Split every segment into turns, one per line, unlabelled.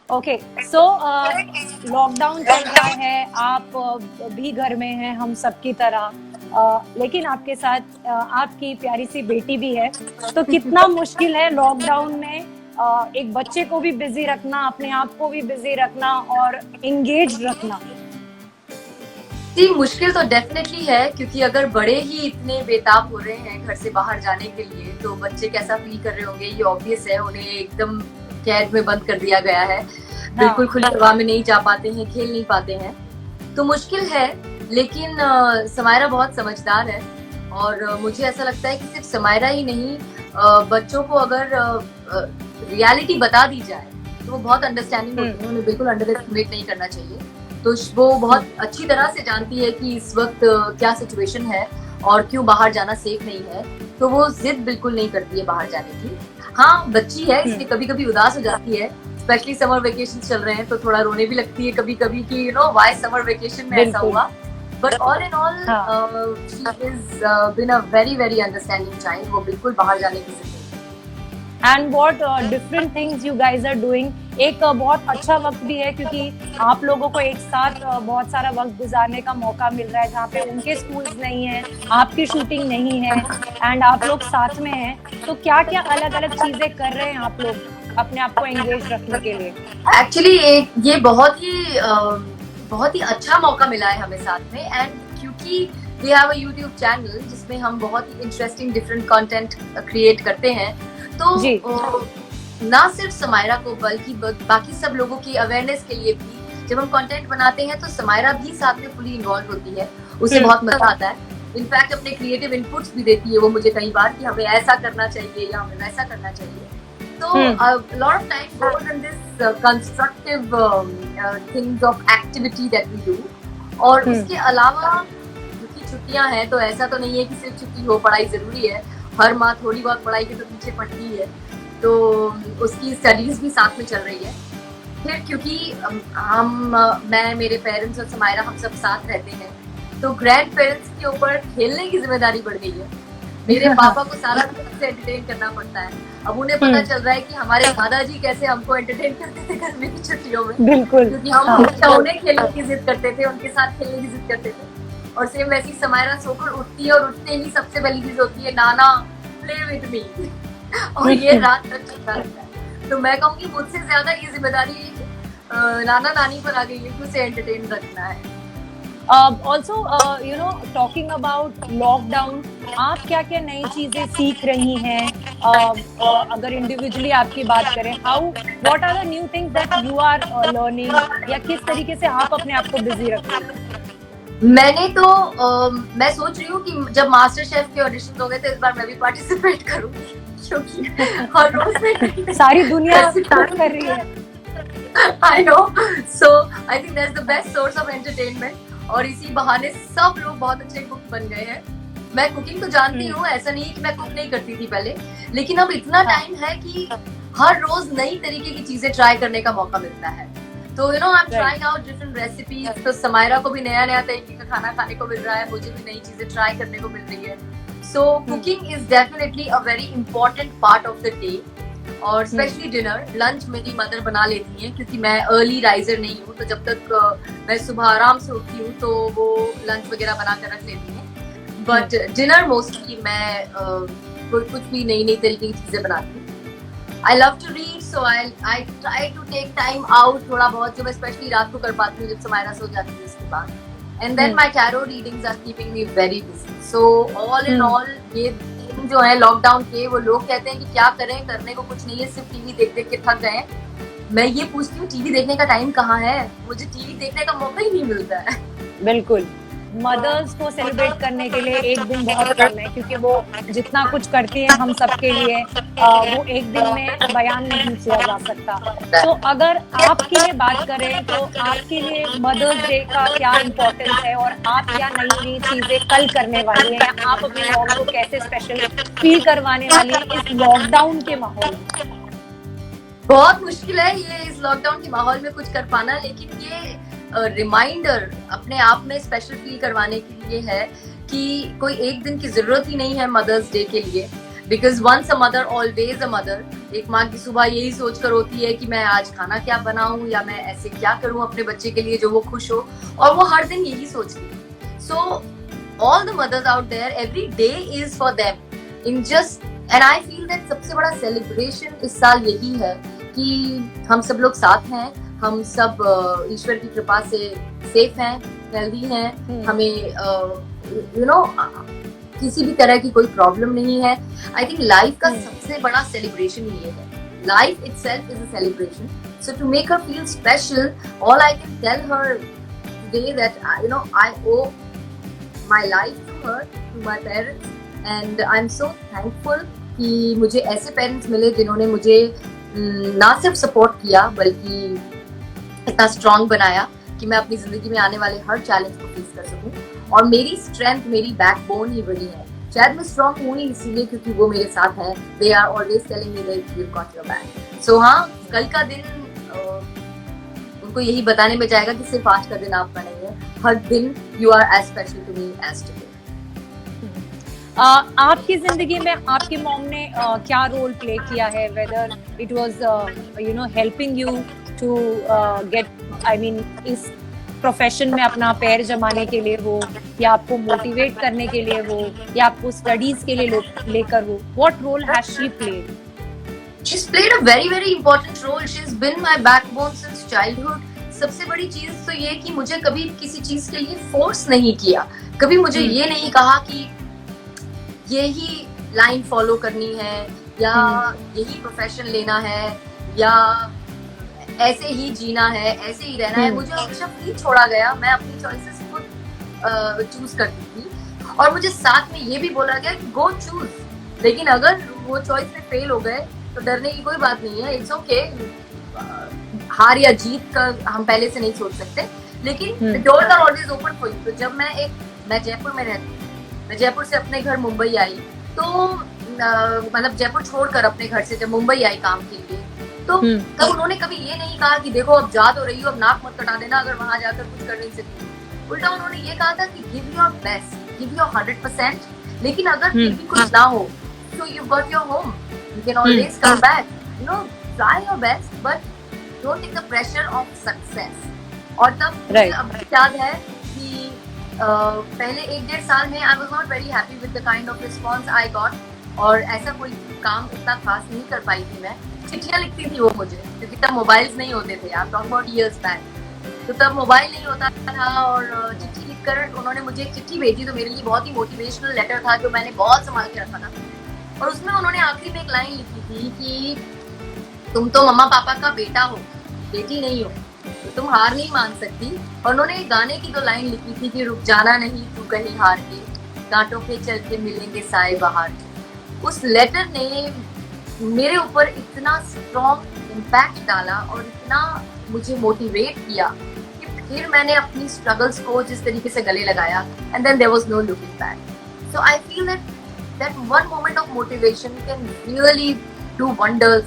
Okay, so lockdown चल रहा है, आप भी घर में हैं हम सबकी तरह, लेकिन आपके साथ आपकी प्यारी सी बेटी भी है। तो कितना मुश्किल है लॉकडाउन में एक बच्चे को भी बिजी रखना, अपने आप को भी बिजी रखना और एंगेज रखना।
जी, मुश्किल तो डेफिनेटली है, क्योंकि अगर बड़े ही इतने बेताब हो रहे हैं घर से बाहर जाने के लिए, तो बच्चे कैसा फील कर रहे होंगे ये ऑब्वियस है। उन्हें एकदम कैद में बंद कर दिया गया है, बिल्कुल खुली हवा में नहीं जा पाते हैं, खेल नहीं पाते हैं, तो मुश्किल है। लेकिन समायरा बहुत समझदार है, और मुझे ऐसा लगता है कि सिर्फ समायरा ही नहीं, बच्चों को अगर रियलिटी बता दी जाए तो वो बहुत अंडरस्टैंडिंग होते हैं, उन्हें बिल्कुल अंडर एस्टिमेट नहीं करना चाहिए। तो वो बहुत अच्छी तरह से जानती है कि इस वक्त क्या सिचुएशन है और क्यों बाहर जाना सेफ नहीं है, तो वो जिद बिल्कुल नहीं करती है बाहर जाने की। हाँ, बच्ची है, इसलिए कभी कभी उदास हो जाती है, स्पेशली समर वेकेशन चल रहे हैं तो थोड़ा रोने भी लगती है कभी कभी कि व्हाई समर वेकेशन में ऐसा हुआ। But all in all she is been a very very understanding child, वो बिल्कुल बाहर जाने की जिद नहीं।
And what different things you guys are doing. एक बहुत अच्छा वक्त भी है क्योंकि आप लोगों को एक साथ बहुत सारा वक्त गुजारने का मौका मिल रहा है, जहाँ पे उनके स्कूल्स नहीं है, आपकी शूटिंग नहीं है, एंड आप लोग साथ में हैं। तो क्या क्या अलग अलग चीजें कर रहे हैं आप लोग अपने आप को एंगेज रखने के लिए?
एक्चुअली ये बहुत ही अच्छा मौका मिला है हमें साथ में, एंड क्योंकि we have a YouTube channel जिसमें हम बहुत ही इंटरेस्टिंग डिफरेंट कंटेंट क्रिएट करते हैं, तो ना सिर्फ समायरा को बल्कि बाकी सब लोगों की अवेयरनेस के लिए भी जब हम कंटेंट बनाते हैं तो समायरा भी साथ में फुली इन्वॉल्व होती है, उसे बहुत मजा आता है। इनफैक्ट अपने क्रिएटिव इनपुट्स भी देती है वो मुझे कई बार कि हमें ऐसा करना चाहिए या हमें वैसा करना चाहिए। So a lot of time goes in this constructive things of activity that we do. और उसके अलावा क्योंकि छुट्टियां हैं तो ऐसा तो नहीं है कि सिर्फ छुट्टी हो, पढ़ाई जरूरी है। हर माँ थोड़ी बहुत पढ़ाई के तो पीछे पड़ती है, तो उसकी स्टडीज भी साथ में चल रही है। फिर क्योंकि मैं, मेरे पेरेंट्स और समायरा हम सब साथ रहते हैं, तो ग्रैंड पेरेंट्स के ऊपर खेलने की जिम्मेदारी बढ़ गई है। मेरे पापा को सारा दिन से एंटरटेन करना पड़ता है। अब उन्हें पता चल रहा है कि हमारे दादाजी कैसे हमको एंटरटेन करते थे गर्मी की छुट्टियों में,
बिल्कुल,
क्योंकि हम हमेशा उन्हें खेलने की जिद करते थे, उनके साथ खेलने की जिद करते थे। और सेम वैसी समायरा सोकर उठती है और उठते ही सबसे पहली चीज होती है नाना प्ले विद मी, और ये रात तक चलता रहता है। तो मैं कहूँगी मुझसे ज्यादा ये जिम्मेदारी नाना नानी पर आ गई है कि उसे एंटरटेन रखना है।
Also, talking about lockdown, आप क्या क्या नई चीजें सीख रही हैं? अगर इंडिविजुअली आपकी बात करें, what are the new things that you are learning, या किस तरीके से आप अपने आप को बिजी रख रही हैं?
मैं सोच रही हूँ कि जब मास्टर शेफ के ऑडिशन हो गए तो इस बार मैं भी पार्टिसिपेट करूंगी, क्योंकि हर रोज में
सारी दुनिया कर रही है।
I know, so I think that's the best source of entertainment, और इसी बहाने सब लोग बहुत अच्छे कुक बन गए हैं। मैं कुकिंग तो जानती हूँ, ऐसा नहीं कि मैं कुक नहीं करती थी पहले, लेकिन अब इतना टाइम है कि हर रोज नई तरीके की चीजें ट्राई करने का मौका मिलता है। तो I am trying out different recipes, तो समायरा को भी नया नया तरीके का खाना खाने को मिल रहा है, मुझे भी नई चीजें ट्राई करने को मिल रही है। So cooking is definitely a very important part of the day, और स्पेशली डिनर। लंच मेरी मदर बना लेती हैं, क्योंकि मैं अर्ली राइजर नहीं हूँ, तो जब तक मैं सुबह आराम से उठती हूँ तो वो लंच वगैरह बना कर रख लेती हैं। बट डिनर मोस्टली मैं कुछ भी नई नई तरीके की चीजें बनाती हूँ। I love to read, so I try to take time out थोड़ा बहुत, जो मैं स्पेशली रात को कर पाती हूँ जब समायरा सो जाती है उसके बाद। And then my tarot readings are keeping me very busy. So all in all ये जो है लॉकडाउन के, वो लोग कहते हैं कि क्या करें, करने को कुछ नहीं है, सिर्फ टीवी देख देख के थक गए हैं। मैं ये पूछती हूँ टीवी देखने का टाइम कहाँ है, मुझे टीवी देखने का मौका ही नहीं मिलता है।
बिल्कुल, मदर्स को सेलिब्रेट करने के लिए एक दिन बहुत कम है, क्योंकि वो जितना कुछ करती है हम सबके लिए, वो एक दिन में बयान नहीं किया जा सकता। तो अगर आपके लिए बात करें तो आपके लिए मदर्स डे का क्या इम्पोर्टेंस है, और आप क्या नई नई चीजें कल करने वाली हैं, या आप अपनी मॉम को कैसे स्पेशल फील करवाने वाली हैं इस लॉकडाउन के माहौल में?
बहुत मुश्किल है ये इस लॉकडाउन के माहौल में कुछ कर पाना, लेकिन ये रिमाइंडर अपने आप में स्पेशल फील करवाने के लिए है कि कोई एक दिन की जरूरत ही नहीं है मदर्स डे के लिए, because once a mother always a mother. एक माँ की सुबह यही सोच कर होती है कि मैं आज खाना क्या बनाऊं या मैं ऐसे क्या करूं अपने बच्चे के लिए जो वो खुश हो, और वो हर दिन यही सोचती है. So all the mothers out there, every day is for them in just, and I feel that सबसे बड़ा सेलिब्रेशन इस साल यही है कि हम सब लोग साथ हैं, हम सब ईश्वर की कृपा से सेफ हैं, हेल्दी हैं, हमें यू नो किसी भी तरह की कोई प्रॉब्लम नहीं है. आई थिंक लाइफ का सबसे बड़ा सेलिब्रेशन ये है. Life itself is a celebration. So to make her feel special, all I can tell her today that you know I owe my life to her, to my parents, and I am so thankful कि मुझे ऐसे parents मिले जिन्होंने मुझे ना सिर्फ support किया बल्कि इतना स्ट्रांग बनाया कि मैं अपनी जिंदगी में आने वाले हर चैलेंज को फेस कर सकूं. और मेरी स्ट्रेंथ, मेरी बैकबोन ही वही है. शायद मैं स्ट्रांग हूँ ही इसीलिए क्योंकि वो मेरे साथ हैं. They are always telling me that you got your back. So हाँ, कल का दिन उनको यही बताने में जाएगा कि सिर्फ आज का दिन आपका नहीं है. हर दिन you are as special to me as today.
आपकी जिंदगी में आपकी मॉम ने क्या रोल प्ले किया है, whether it was you know helping you to get, I mean इस प्रोफेशन में अपना पैर जमाने के लिए हो, या आपको मोटिवेट करने के लिए हो, या आपको स्टडीज के लिए लेकर हो, what role has she played?
She's played a very very important role. She's been my backbone since childhood. सबसे बड़ी चीज तो ये कि मुझे कभी किसी चीज के लिए फोर्स नहीं किया. कभी मुझे ये नहीं कहा कि यही लाइन फॉलो करनी है या यही प्रोफेशन लेना है या ऐसे ही जीना है, ऐसे ही रहना है. मुझे हमेशा फ्री छोड़ा गया. मैं अपनी चॉइसेस खुद चूज करती थी और मुझे साथ में ये भी बोला गया कि गो चूज. लेकिन अगर वो चॉइस में फेल हो गए तो डरने की कोई बात नहीं है. It's okay. हार या जीत का हम पहले से नहीं सोच सकते, लेकिन doors are always open for you. तो जब मैं जयपुर में रहती हूँ, मैं जयपुर से अपने घर मुंबई आई, तो मतलब जयपुर छोड़कर अपने घर से जब मुंबई आई काम के लिए, तो तब उन्होंने कभी ये नहीं कहा कि देखो अब जा तो रही हो, अब नाक मत कटा देना अगर वहां जाकर कुछ कर नहीं सकती. उल्टा उन्होंने ये कहा था कि give your best, give your 100%. लेकिन अगर फिर भी कुछ ना हो तो you got your home, you can always come back. You know, try your best but don't take the pressure of success. और तब मुझे अब याद है कि पहले 1-1.5 साल में I was not very happy with the kind of response I got. और ऐसा कोई काम इतना खास नहीं कर पाई थी. मैं चिट्ठियां लिखती थी वो मुझे, क्योंकि तब मोबाइल्स नहीं होते थे. आप टॉक अबाउट इयर्स बैक. तो तब मोबाइल नहीं होता था और चिट्ठी लिखकर उन्होंने मुझे एक चिट्ठी भेजी. तो मेरे लिए बहुत ही मोटिवेशनल लेटर था जो मैंने बहुत संभाल के रखा था. और उसमें उन्होंने आखिरी में एक लाइन लिखी थी कि तुम तो मम्मा पापा का बेटा हो, बेटी नहीं हो, तो तुम हार नहीं मान सकती. और उन्होंने एक गाने की 2 लाइन लिखी थी कि रुक जाना नहीं तू कहीं हार के, कांटों पे चल के मिलेंगे साए बहार के. उस लेटर ने मेरे ऊपर इतना स्ट्रॉन्ग इम्पैक्ट डाला और इतना मुझे मोटिवेट किया कि फिर मैंने अपनी स्ट्रगल्स को जिस तरीके से गले लगाया, and then there was no looking back. So I feel that one moment of motivation can really do wonders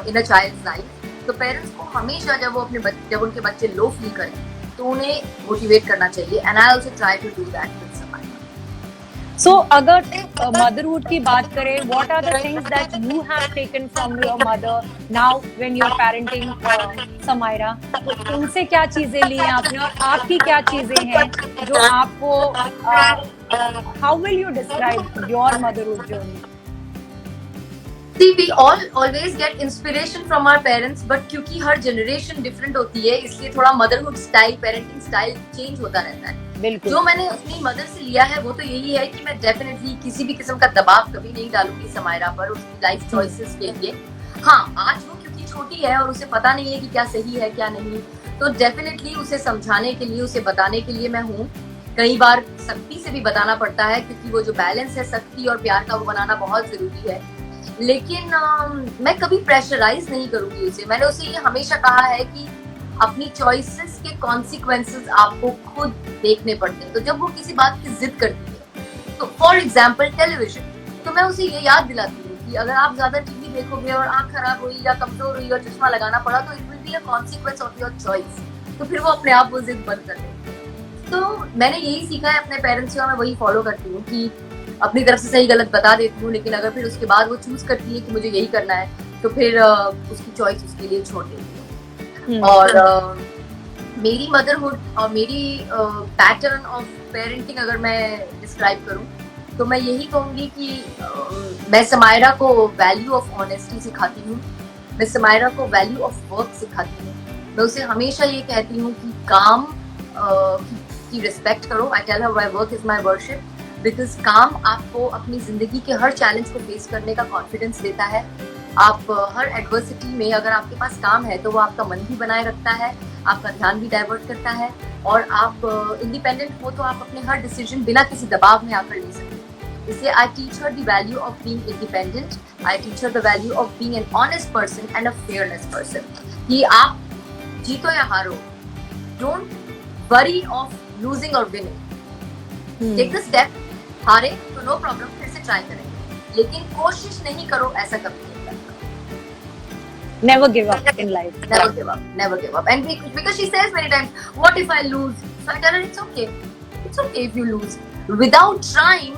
in a child's life. तो पेरेंट्स को हमेशा जब उनके बच्चे लो फील करें तो उन्हें मोटिवेट करना चाहिए. And I also try to do that with Samaira.
So, अगर motherhood की बात करें, what are the things that you have taken from your mother now when you're parenting समाइरा? तो उनसे क्या चीजें ली हैं आपने और आपकी क्या चीजें हैं जो आपको how will you describe your motherhood journey?
See, we all always get inspiration from our parents, but क्योंकि हर generation different होती है, इसलिए थोड़ा motherhood style, parenting style change होता रहता है.
बिल्कुल.
जो मैंने अपनी मदर से लिया है वो तो यही है कि मैं डेफिनेटली किसी भी किस्म का दबाव कभी नहीं डालूंगी समाइरा पर उसकी लाइफ चॉइसेस के लिए. हाँ, आज वो क्योंकि छोटी है और उसे पता नहीं है कि क्या सही है क्या नहीं, तो डेफिनेटली उसे समझाने के लिए, उसे बताने के लिए मैं हूँ. कई बार सख्ती से भी बताना पड़ता है क्योंकि वो जो बैलेंस है सख्ती और प्यार का, वो बनाना बहुत जरूरी है. लेकिन मैं कभी प्रेशराइज नहीं करूंगी उसे. मैंने उसे ये हमेशा कहा है कि अपनी चॉइसेस के कॉन्सिक्वेंसेस आपको खुद देखने पड़ते हैं. तो जब वो किसी बात की जिद करती है, तो फॉर एग्जाम्पल टेलीविजन, तो मैं उसे ये याद दिलाती हूँ कि अगर आप ज्यादा टीवी देखोगे और आंख खराब हुई या कमजोर हुई और चश्मा लगाना पड़ा, तो it will be a consequence of your choice. तो फिर वो अपने आप वो जिद बंद कर देती है. तो मैंने यही सीखा है अपने पेरेंट्स से और मैं वही फॉलो करती हूँ कि अपनी तरफ से सही गलत बता देती हूँ, लेकिन अगर फिर उसके बाद वो चूज करती है कि मुझे यही करना है, तो फिर उसकी चॉइस उसके लिए छोड़ देती हूँ। और मेरी मदरहुड और मेरी पैटर्न ऑफ पेरेंटिंग अगर मैं डिस्क्राइब करूँ तो मैं यही कहूँगी कि मैं समायरा को वैल्यू ऑफ ऑनेस्टी सिखाती हूँ, मैं समायरा को वैल्यू ऑफ वर्क सिखाती हूँ। मैं उसे हमेशा ये कहती हूँ कि काम की रिस्पेक्ट करो। I tell her my work is my worship, because काम आपको अपनी जिंदगी के हर चैलेंज को फेस करने का कॉन्फिडेंस देता है। आप हर एडवर्सिटी में अगर आपके पास काम है तो वो आपका मन भी बनाए रखता है, आपका ध्यान भी डाइवर्ट करता है, और आप इंडिपेंडेंट हो तो आप अपने हर डिसीजन बिना किसी दबाव में आकर ले सकते हैं। इसलिए I teach her the value of being independent, I teach her the value of being an honest person and a fearless person. कि आप जीतो या हारो, डोंट वरी ऑफ लूजिंग और विनिंग, टेक द स्टेप। हारे तो नो प्रॉब्लम, फिर से ट्राई करेंगे, लेकिन कोशिश नहीं करो ऐसा कभी नहीं करना।
Never give up in life.
Never give up, never give up. And because she says many times, what if I lose? So I tell her it's okay. It's okay if you lose. Without trying,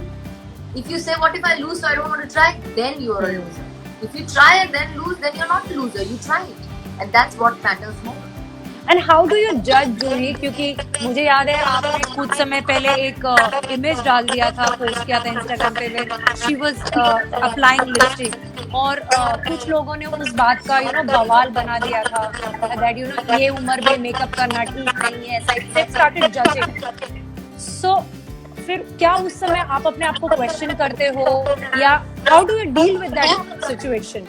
if you say what if I lose so I don't want to try, then you are a loser. If you try and then lose, then you're not a loser. You tried. And that's what matters more.
And how do you जज जूही? क्योंकि मुझे याद है आपने कुछ समय पहले एक इमेज डाल दिया था, पोस्ट किया था इंस्टाग्राम पे, शी वाज अप्लाइंग लिपस्टिक, और कुछ लोगों ने उस बात का बवाल बना दिया था दैट ये उम्र में मेकअप करना ठीक नहीं है, ऐसा स्टार्टेड जजिंग। सो फिर क्या उस समय आप अपने आप को क्वेश्चन करते हो, या how do you deal with that situation?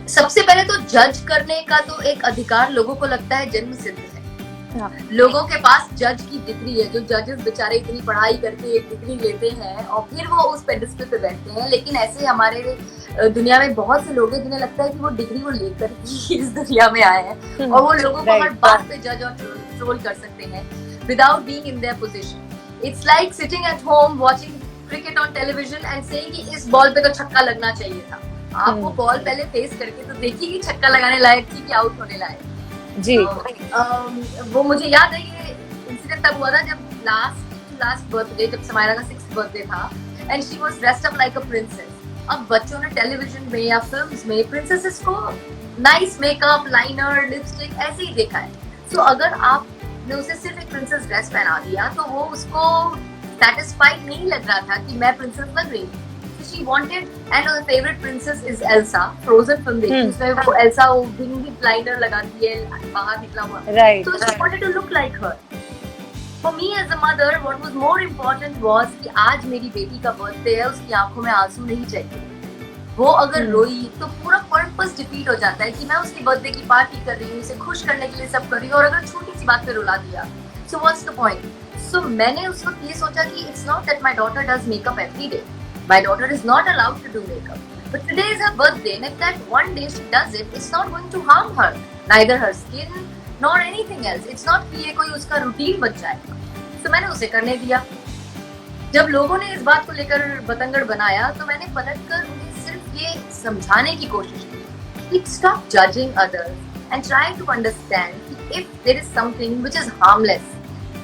सबसे पहले तो जज करने का तो एक अधिकार लोगों को लगता है जन्म सिद्ध है। लोगों के पास जज की डिग्री है, जो जजेस बेचारे इतनी पढ़ाई करके एक डिग्री लेते हैं और फिर वो उस पेडिस्टल पे बैठते हैं। लेकिन ऐसे हमारे दुनिया में बहुत से लोग हैं जिन्हें लगता है कि वो डिग्री वो लेकर ही इस दुनिया में आए हैं, और वो लोगों को हर बात पे जज और ट्रोल कर सकते हैं without being in their position. It's like sitting at home watching cricket on television and saying कि इस बॉल पे तो छक्का लगना चाहिए था। आप वो बॉल पहले फेस करके तो देखिए कि छक्का लगाने लायक थी कि आउट होने लायक जी। तो, वो मुझे याद है ये इंसिडेंट तब हुआ था जब लास्ट बर्थडे, जब समायरा का 6th बर्थडे था, and she was dressed up like a princess. अब बच्चों ने टेलीविजन में या फिल्म्स में प्रिंसेसेस को नाइस मेकअप, लाइनर, लिपस्टिक ऐसे ही देखा है। सो अगर आपने उसे सिर्फ एक प्रिंसेस ड्रेस पहना दिया तो वो उसको सेटिस्फाइड नहीं लग रहा था कि मैं प्रिंसेस बन रही हूँ। She wanted, and her favorite princess is Elsa. Frozen film देखी, उसमें वो Elsa वो बिंदी लाइनर लगाती है बाहर निकला हुआ, right? So she wanted to look like her. For me as a mother, what was more important was कि आज मेरी बेटी का बर्थडे है, उसकी आंखों में आंसू नहीं चाहिए। वो अगर रोई तो पूरा पर्पस डिफीट हो जाता है कि मैं उसके बर्थडे की पार्टी कर रही हूँ, उसे खुश करने के लिए सब कर रही हूँ, और अगर छोटी सी बात पे रुला दिया, so what's the point? So मैंने उस वक्त ये सोचा कि it's not that my daughter does makeup every day. My daughter is not allowed to do makeup, but today is her birthday, and if that one day she does it, it's not going to harm her, neither her skin nor anything else. It's not कि ये कोई उसका routine बन जाएगा। तो मैंने उसे करने दिया। जब लोगों ने इस बात को लेकर बतंगड़ बनाया तो मैंने पलटकर उन्हें सिर्फ ये समझाने की कोशिश की कि stop judging others and try to understand if there is something which is harmless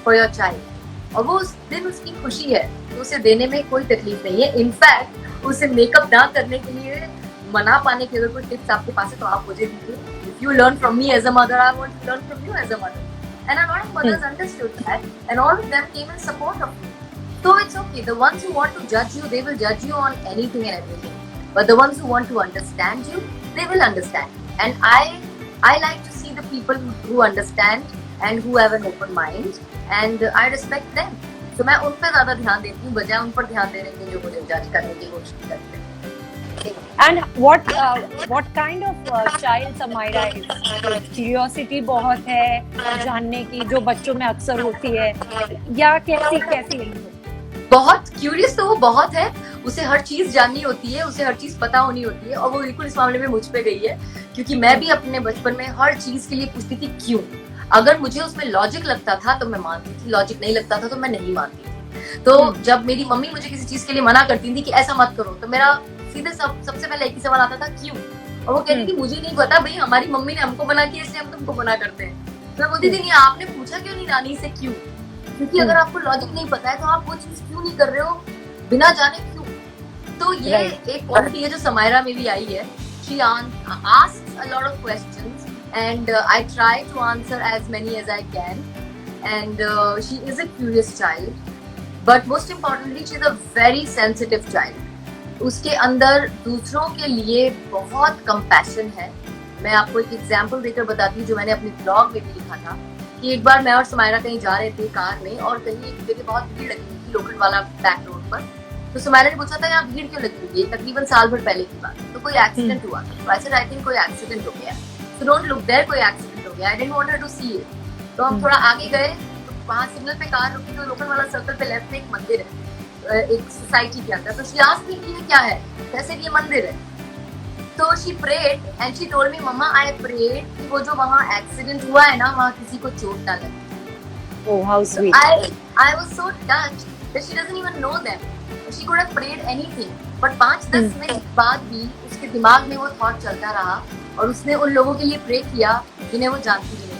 for your child, और वो उस दिन उसकी खुशी है तो उसे देने में कोई तकलीफ नहीं है। इनफैक्ट उसे मेकअप ना करने के लिए मना पाने की अगर कोई टिप्स आपके पास है तो आप मुझे दीजिए। If you learn from me as a mother, I want to learn from you as a mother, and a lot of mothers understood that and all of them came in support of me. So it's okay. The ones who want to judge you, they will judge you on anything and everything. But the ones who want to understand you, they will understand. And I like to see the people who understand and who have an open mind, and I respect them. So मैं उन पे ज्यादा ध्यान देती हूँ बजाय उन पर ध्यान देने के जो मुझे जज करने की कोशिश करते हैं।
And what kind of child Samaira is? Curiosity बहुत है जानने की, जो बच्चों में अक्सर होती है, या कैसी है?
बहुत क्यूरियस तो वो बहुत है, उसे हर चीज जाननी होती है, उसे हर चीज पता होनी होती है, और वो बिल्कुल इस मामले में मुझ पे गई है, क्योंकि मैं भी अपने बचपन में हर चीज के लिए पूछती थी क्यों। अगर मुझे उसमें लॉजिक लगता था तो मैं मानती थी, लॉजिक नहीं लगता था तो मैं नहीं मानती थी। तो जब मेरी मम्मी मुझे किसी चीज के लिए मना करती थी कि ऐसा मत करो, तो मेरा सीधे सबसे पहले एक ही सवाल आता था क्यों, और वो कहती थी मुझे नहीं पता भाई, हमारी मम्मी ने हमको मना किया इसलिए हम तुमको मना करते हैं। तो मैं बोलती थी नहीं, आपने पूछा क्यों नहीं नानी से क्यों, क्योंकि अगर आपको लॉजिक नहीं पता है तो आप वो चीज क्यों नहीं कर रहे हो बिना जाने क्यों। तो ये एक क्वालिटी है जो समायरा में भी आई है। she asks a lot of questions, and I try to answer as many as I can. And she is a curious child, but most importantly, she is a very sensitive child. उसके अंदर दूसरों के लिए बहुत compassion है. मैं आपको एक एग्जांपल देकर बताती हूँ जो मैंने अपने ब्लॉग में भी लिखा था कि एक बार मैं और समायरा कहीं जा रहे थे कार में और कहीं एक जगह बहुत भीड़ लगी थी लोकल वाला बैक रोड पर. तो समायरा ने पूछा था यहाँ भीड़ क्यों लगी हुई है, तकरीबन साल भर पहले की बात. तो कोई एक्सीडेंट हुआ था. आई सेड आई थिंक कोई एक्सीडेंट हो गया. सो डोंट लुक देयर, कोई एक्सीडेंट हो गया. I didn't want her to see it. तो हम थोड़ा आगे गए तो वहाँ सिग्नल पे कार रुकी तो लोकल वाला सर्कल पे लेफ्ट में एक मंदिर है एक सोसाइटी के अंदर. तो शी आस्क्ड मी कि ये क्या है, कैसे ये मंदिर है. तो she prayed and she told me mamma I prayed कि वो जो वहाँ एक्सीडेंट हुआ है ना वहाँ किसी को चोट ना लगे.
Oh, how sweet.
I was so touched that she doesn't even know them. She could have prayed anything. But 5-10 minute बाद भी उसके दिमाग में वो थॉट चलता रहा और उसने उन लोगों के लिए प्रे किया जिन्हें वो जानती भी नहीं.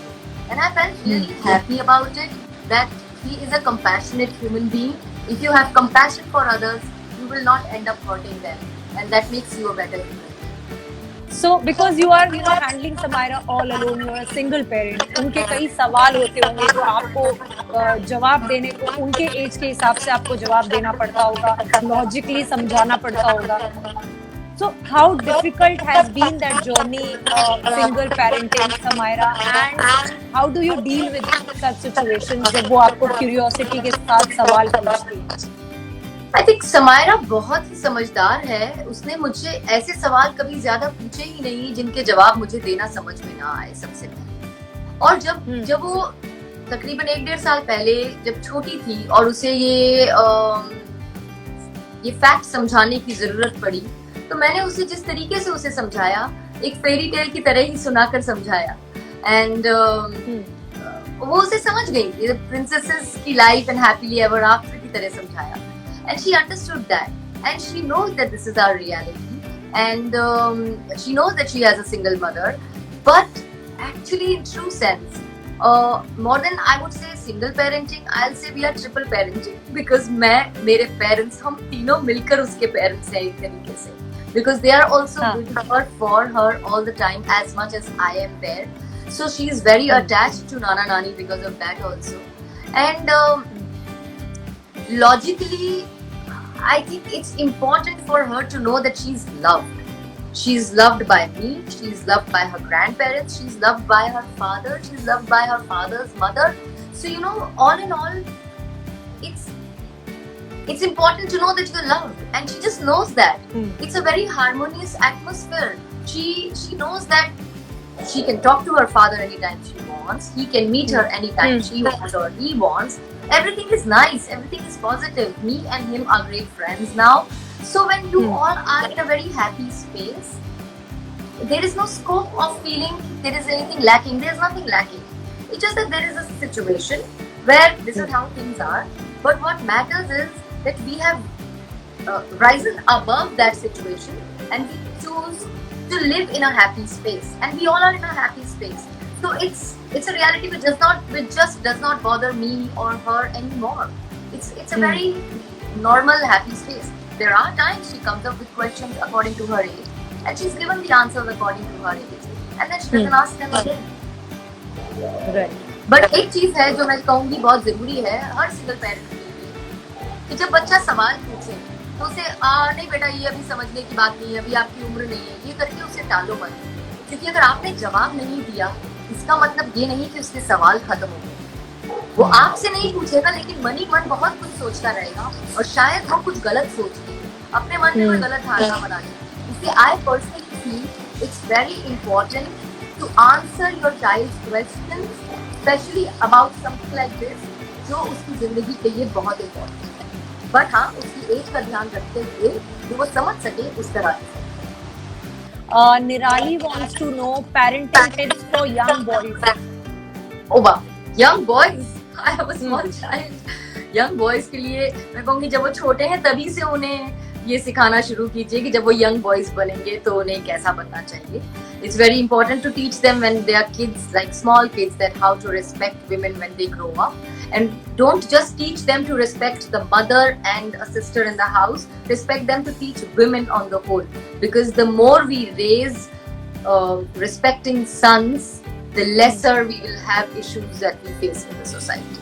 And I felt really happy about it that he is a compassionate human being. If you have compassion for others, you will not end up hurting them, and that makes you a better human.
So because you are handling Samaira all alone, you are a single parent. उनके कई सवाल होते होंगे जो आपको जवाब देने को उनके एज के हिसाब से आपको जवाब देना पड़ता होगा, लॉजिकली समझाना पड़ता होगा. So how difficult has been that journey single parenting Samaira, and how do you deal with such situations जब वो आपको curiosity के साथ सवाल पूछती है?
I think समायरा बहुत ही समझदार है. उसने मुझसे ऐसे सवाल कभी ज्यादा पूछे ही नहीं जिनके जवाब मुझे देना समझ में ना आए सबसे पहले. और जब वो तकरीबन 1-1.5 साल पहले जब छोटी थी और उसे ये फैक्ट समझाने की जरूरत पड़ी तो मैंने उसे जिस तरीके से उसे समझाया एक फेरी टेल की तरह ही सुनाकर समझाया. एंड वो उसे समझ गई. प्रिंसेसेस की life and happily ever after की तरह समझाया. And she understood that, and she knows that this is our reality, and she knows that she has a single mother. But actually, in true sense, more than I would say single parenting, I'll say we are triple parenting because मेरे parents हम तीनों मिलकर उसके parents हैं एक तरीके से. Because they are also with her for her all the time as much as I am there. So she is very attached to Nana Nani because of that also. And logically, I think it's important for her to know that she's loved. She's loved by me, she's loved by her grandparents, she's loved by her father, she's loved by her father's mother. So all in all, it's important to know that you're loved, and she just knows that. It's a very harmonious atmosphere. She knows that she can talk to her father anytime she wants, he can meet her anytime she wants or he wants. Everything is nice, everything is positive. Me and him are great friends now. So when you all are in a very happy space, there is no scope of feeling there is anything lacking. There is nothing lacking. It's just that there is a situation where this is how things are. But what matters is that we have risen above that situation and we choose to live in a happy space. And we all are in a happy space. So it's a reality which just does not bother me or her anymore. It's a very normal, happy space. There are times she comes up with questions according to her age, and she's given the answers according to her age, and then she doesn't ask them again.
Right.
But एक चीज है जो मैं कहूँगी बहुत जरूरी है हर single parent के लिए कि जब बच्चा सवाल पूछे तो उसे नहीं बेटा ये अभी समझने की बात नहीं है, अभी आपकी उम्र नहीं है, ये करके उसे टालो मत. क्योंकि अगर आपने जवाब नहीं दिया इसका मतलब ये नहीं कि उसके सवाल खत्म हो गए. वो आपसे नहीं पूछेगा लेकिन मन ही मन बहुत कुछ सोचता रहेगा और शायद वो कुछ गलत सोच ले, अपने मन में कोई गलत धारणा बना ले. इसलिए I personally feel it's very important to answer your child's questions, specially about something like this जो उसकी जिंदगी के लिए बहुत इंपॉर्टेंट है. बट हाँ, उसकी एज का ध्यान रखते हुए जो वो समझ सके उस तरह से.
Nirali wants to know parenting tips for young boys.
Oh wow, young boys. I have a small child. Young boys के लिए मैं कहूँगी जब वो छोटे हैं तभी से उन्हें ये सिखाना शुरू कीजिए कि जब वो यंग बॉयज बनेंगे तो उन्हें कैसा बनना चाहिए. It's very important to teach them when they are kids, like small kids, that how to respect women when they grow up. And don't just teach them to respect the mother and a sister in the house. Respect them to teach women on the whole. Because the more we raise respecting sons, the lesser we will have issues that we face in the society.